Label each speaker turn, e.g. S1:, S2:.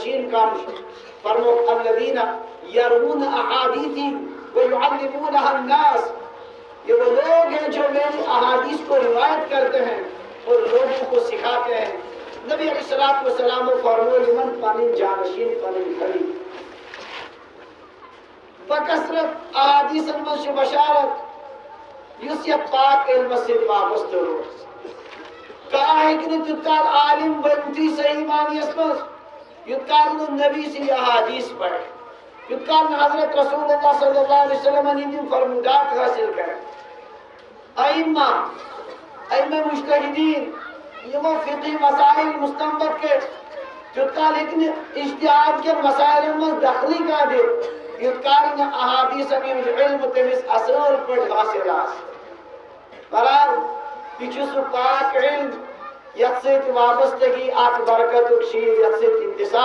S1: جانشین کام فرمو الذین یرون احادیثی ویعلمونها الناس، یہ وہ لوگ ہیں جو میری احادیث کو روایت کرتے ہیں اور لوگوں کو سکھاتے ہیں۔ نبی علیہ السلام فرمو لمن پانی جانشین پانی کھڑی بکثرت احادیث سے بشارت یس یہ پاک علم سے وابستہ ہو کہا ہے کہ تتکال عالم بنتی صحیح معنی اسمس یتکال نبی سے احادیث پڑھ یتکال حضرت رسول اللہ صلی اللہ علیہ وسلم نے فرمودات حاصل کریں۔ ائمہ مجتہدین یہ فقہی مسائل مستنبط کے یتکال اتنے اجتہاد کے مسائل میں دخلی کا دے یتکال احادیث میں علم تمس اصل پر حاصل برار یہ سو پاک علم یت سے وابستگی اک برکت شیر یت سے انتصاب